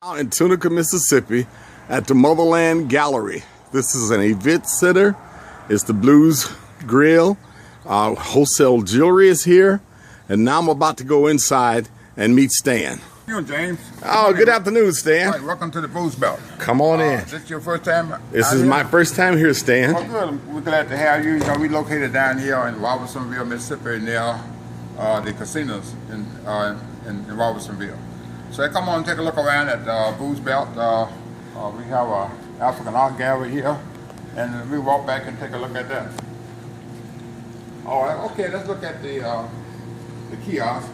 Out in Tunica, Mississippi at the Motherland Gallery. This is an event center. It's the Blues Grill. Wholesale jewelry is here. And now I'm about to go inside and meet Stan. How you doing, James? Oh, good afternoon, Stan. Right, welcome to the Blues Belt. Come on in. Is this your first time? This is my first time here, Stan. Oh, good. We're glad to have you. We located down here in Robertsonville, Mississippi, near the casinos in Robertsonville. So come on and take a look around at Blues Belt. We have an African art gallery here, and we walk back and take a look at that. All right, okay, let's look at the kiosk.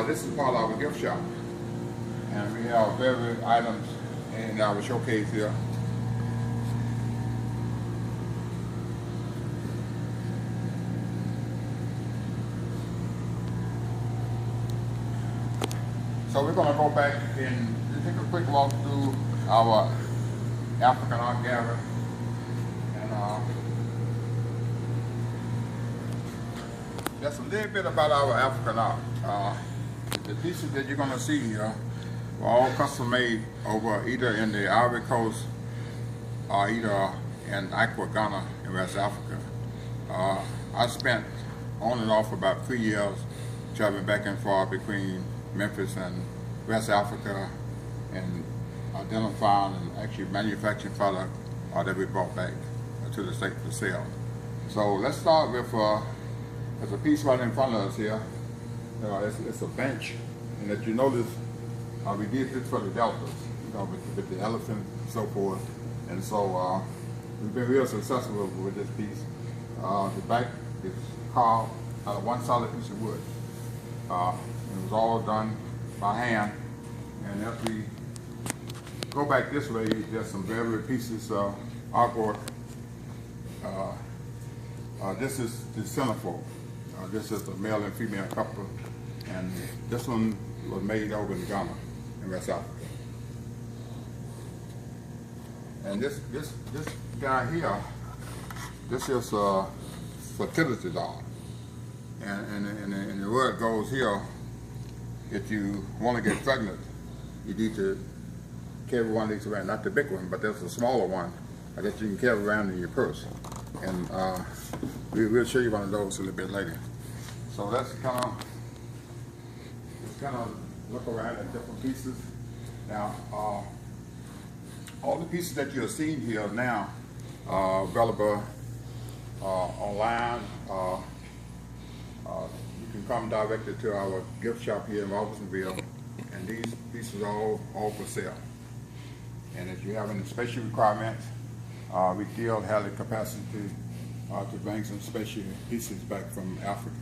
This is part of our gift shop, and we have various items in our showcase here. So we're going to go back and take a quick walk through our African art gallery, and that's a little bit about our African art. The pieces that you're going to see here were all custom made over either in the Ivory Coast or either in Accra, Ghana, in West Africa. I spent on and off about 3 years traveling back and forth between Memphis and West Africa, and identifying and actually manufacturing product that we brought back to the state for sale. So let's start with there's a piece right in front of us here. It's a bench, and as you notice, we did this for the deltas, with the elephant and so forth. And so we've been real successful with this piece. The back is carved out of one solid piece of wood. It was all done by hand, and as we go back this way, there's some various pieces of artwork. This is the centerfold. This is the male and female couple, and this one was made over in Ghana, in West Africa. And this guy here, this is a fertility doll. And the word goes here, if you want to get pregnant, you need to carry one of these around. Not the big one, but there's a smaller one that you can carry around in your purse. And we'll show you one of those a little bit later. So let's kind of look around at different pieces. Now, all the pieces that you're seeing here now are available online. You can come directly to our gift shop here in Robertsonville, and these pieces are all for sale. And if you have any special requirements, we still have the capacity to bring some special pieces back from Africa.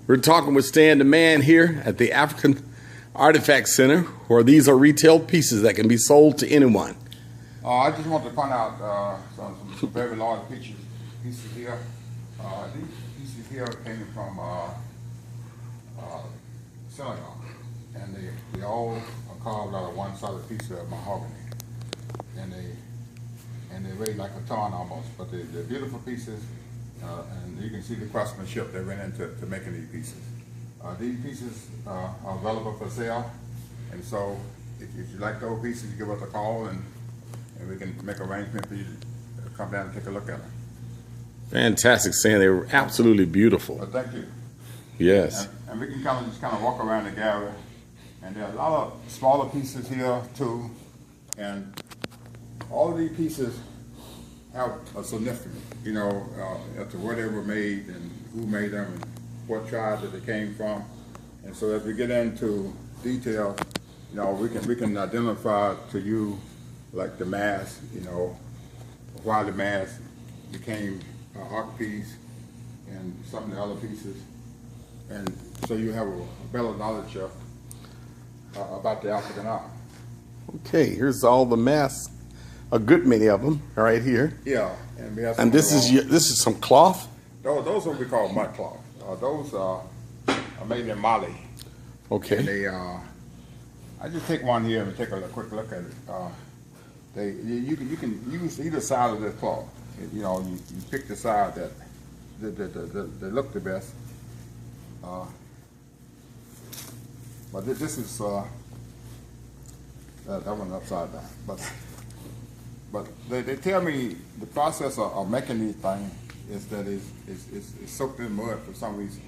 We're talking with Stan the Man here at the African Artifact Center, where these are retail pieces that can be sold to anyone. I just want to point out some very large pieces here. These pieces here came from Senegal, and they all are carved out of one solid piece of mahogany, and they weigh like a ton almost. But they're beautiful pieces. And you can see the craftsmanship that went into making these pieces. These pieces are available for sale, and so if you like those pieces, you give us a call, and we can make arrangements for you to come down and take a look at them. Fantastic, Stan. They were absolutely beautiful. Well, thank you. Yes. And we can just walk around the gallery, and there are a lot of smaller pieces here too, and all of these pieces have a significance, as to where they were made and who made them and what tribe that they came from. And so as we get into detail, we can identify to you, like the mask, why the mask became an art piece and some of the other pieces. And so you have a better knowledge of about the African art. Okay, here's all the masks, a good many of them right here. Yeah, and we have some And this is some cloth. those are what we call mud cloth. Those are made in Mali. Okay. And they I just take one here and take a quick look at it. You can use either side of this cloth. You know, you pick the side that look the best. But this is that one upside down. But they tell me the process of making these things is that it's soaked in mud for some reason.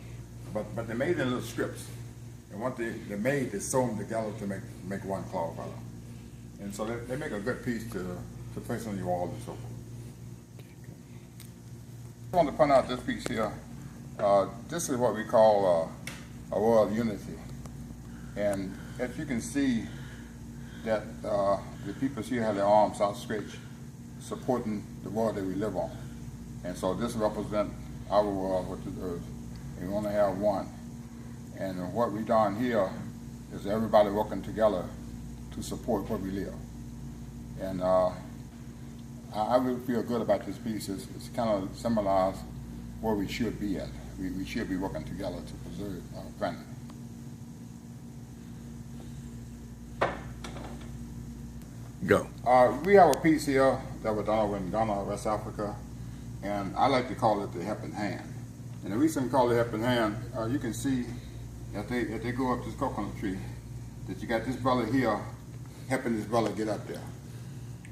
But they're made in little strips. And once they're made, they sew them together to make one cloth out of them. And so they make a good piece to place on your wall and so forth. I want to point out this piece here. This is what we call a world unity. And as you can see, that the people here have their arms outstretched, supporting the world that we live on. And so this represents our world, which is Earth. And we want to have one. And what we done here is everybody working together to support where we live. And I really feel good about this piece. It's kind of symbolized where we should be at. We should be working together to preserve our planet. Go. We have a piece here that was done over in Ghana, West Africa, and I like to call it the helping hand. And the reason we call it the helping hand, you can see that they go up this coconut tree, that you got this brother here helping this brother get up there.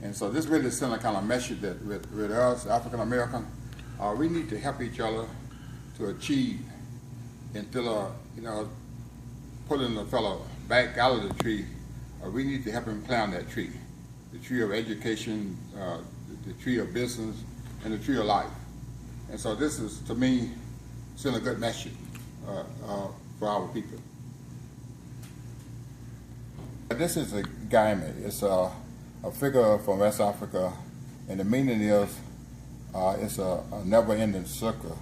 And so this really sends a kind of message that with us, African American, we need to help each other to achieve instead of, pulling the fellow back out of the tree. We need to help him climb that tree. The tree of education, the tree of business, and the tree of life. And so this is, to me, sending a good message for our people. This is a Gaime. It's a figure from West Africa, and the meaning is it's a never-ending circle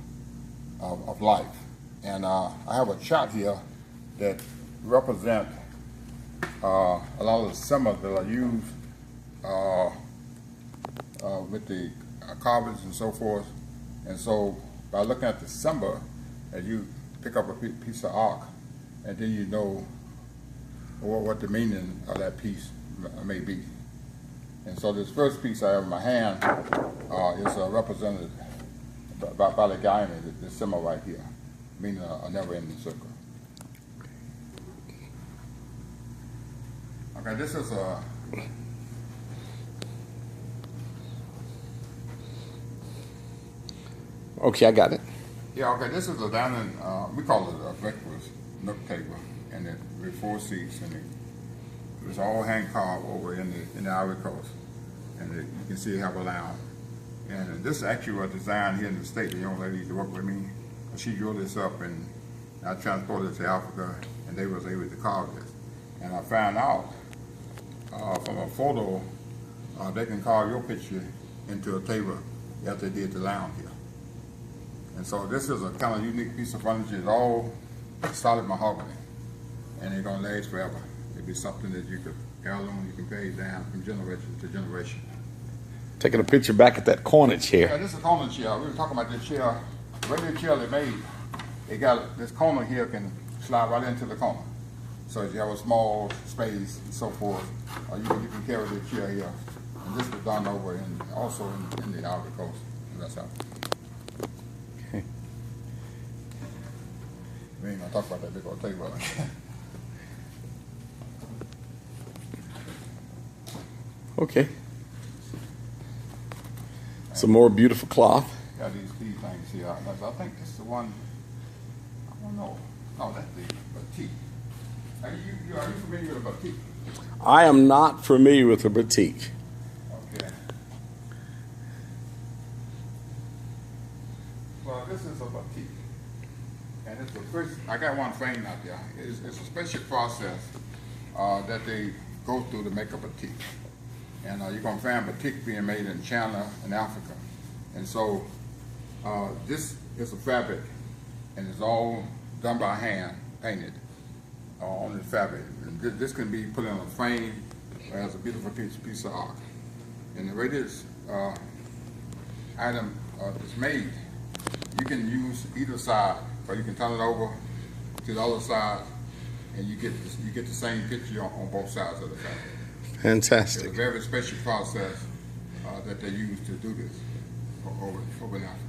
of life. And I have a chart here that represent a lot of the symbols that are used with the carvings and so forth. And so by looking at the symbol, as you pick up a piece of art, and then you know what the meaning of that piece may be. And so this first piece I have in my hand is represented by the guy, this symbol right here, meaning a never-ending circle. Okay, this is a Okay, I got it. Yeah, okay, this is a dining, we call it a breakfast nook table, and with 4 seats, and it was all hand carved over in the Ivory Coast, and you can see it have a lounge. And this actually was designed here in the States. The young lady used to work with me. She drew this up, and I transported it to Africa, and they was able to carve this. And I found out from a photo, they can carve your picture into a table after they did the lounge here. And so this is a kind of unique piece of furniture. It's all solid mahogany, and it's gonna last forever. It'll be something that you could heirloom, you can pass down from generation to generation. Taking a picture back at that corner chair. Yeah, this is a corner chair. We were talking about this chair. The regular chair they made, they got this corner here can slide right into the corner. So if you have a small space and so forth, you can carry the chair here. And this was done over also in the Ivory Coast. And that's how. Okay. We ain't gonna talk about that big old table. Okay. Some more beautiful cloth. Got these things here. I think this is the one. I don't know. No, that's the batik. Are you familiar with a batik? I am not familiar with a batik. Okay. Well, this is a batik, and it's the first. I got one frame out there. It's a special process that they go through to make a batik. And you're going to find batik being made in China and Africa. And so this is a fabric, and it's all done by hand, painted on the fabric. And And this can be put in a frame as a beautiful piece of art. And the way this item is made, you can use either side, or you can turn it over to the other side, and you get the same picture on both sides of the fabric. Fantastic. It's a very special process that they use to do this over in Africa.